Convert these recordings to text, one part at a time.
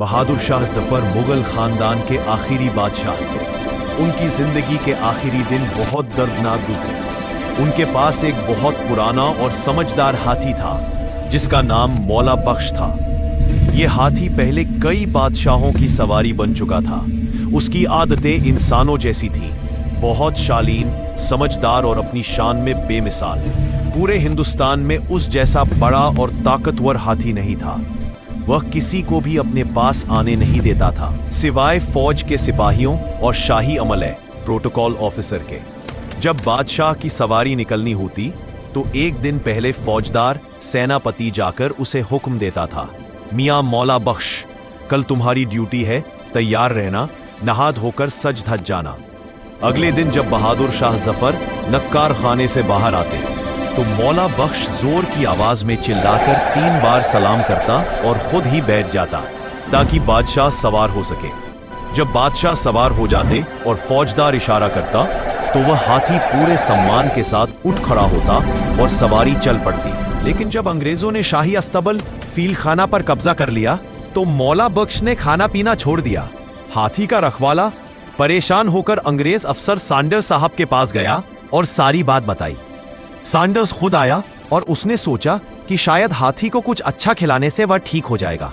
बहादुर शाह जफर मुगल खानदान के आखिरी बादशाह थे। उनकी जिंदगी के आखिरी दिन बहुत दर्दनाक गुजरे। उनके पास एक बहुत पुराना और समझदार हाथी था जिसका नाम मौला बख्श था। यह हाथी पहले कई बादशाहों की सवारी बन चुका था। उसकी आदतें इंसानों जैसी थीं, बहुत शालीन, समझदार और अपनी शान में बेमिसाल। पूरे हिंदुस्तान में उस जैसा बड़ा और ताकतवर हाथी नहीं था। वह किसी को भी अपने पास आने नहीं देता था, सिवाय फौज के सिपाहियों और शाही अमले प्रोटोकॉल ऑफिसर के। जब बादशाह की सवारी निकलनी होती तो एक दिन पहले फौजदार सेनापति जाकर उसे हुक्म देता था, मियां मौला बख्श, कल तुम्हारी ड्यूटी है, तैयार रहना, नहा धोकर सज धज जाना। अगले दिन जब बहादुर शाह जफर नक्कार खाने से बाहर आते तो मौला बख्श जोर की आवाज में चिल्लाकर 3 बार सलाम करता और खुद ही बैठ जाता ताकि बादशाह सवार हो सके। जब बादशाह सवार हो जाते और फौजदार इशारा करता तो वह हाथी पूरे सम्मान के साथ उठ खड़ा होता और सवारी चल पड़ती। लेकिन जब अंग्रेजों ने शाही अस्तबल फील खाना पर कब्जा कर लिया तो मौला बख्श ने खाना पीना छोड़ दिया। हाथी का रखवाला परेशान होकर अंग्रेज अफसर सैंडर्स साहब के पास गया और सारी बात बताई। सैंडर्स खुद आया और उसने सोचा कि शायद हाथी को कुछ अच्छा खिलाने से वह ठीक हो जाएगा।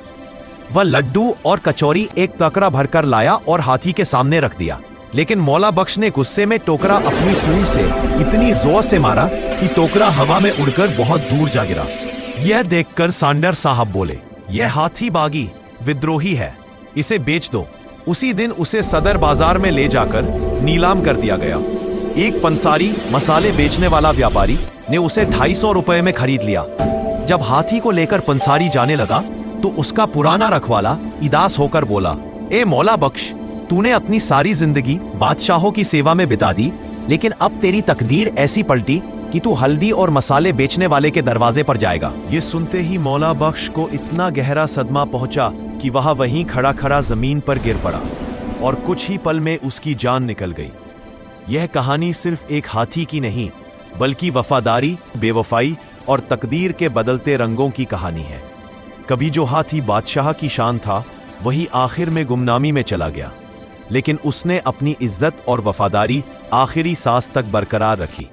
वह लड्डू और कचौरी एक टोकरा भरकर लाया और हाथी के सामने रख दिया। लेकिन मौला बख्श ने गुस्से में टोकरा अपनी सूंड से इतनी जोर से मारा कि टोकरा हवा में उड़कर बहुत दूर जा गिरा। यह देखकर सैंडर्स साहब बोले, यह हाथी बागी विद्रोही है, इसे बेच दो। उसी दिन उसे सदर बाजार में ले जाकर नीलाम कर दिया गया। एक पंसारी मसाले बेचने वाला व्यापारी ने उसे 250 रुपए में खरीद लिया। जब हाथी को लेकर पंसारी जाने लगा तो उसका पुराना रखवाला उदास होकर बोला, ए मौला बख्श, तूने अपनी सारी जिंदगी बादशाहों की सेवा में बिता दी, लेकिन अब तेरी तकदीर ऐसी पलटी कि तू हल्दी और मसाले बेचने वाले के दरवाजे पर जाएगा। ये सुनते ही मौला बख्श को इतना गहरा सदमा पहुंचा कि वह वहीं खड़ा खड़ा जमीन पर गिर पड़ा और कुछ ही पल में उसकी जान निकल गई। यह कहानी सिर्फ एक हाथी की नहीं, बल्कि वफादारी, बेवफाई और तकदीर के बदलते रंगों की कहानी है। कभी जो हाथी बादशाह की शान था, वही आखिर में गुमनामी में चला गया, लेकिन उसने अपनी इज्जत और वफादारी आखिरी सांस तक बरकरार रखी।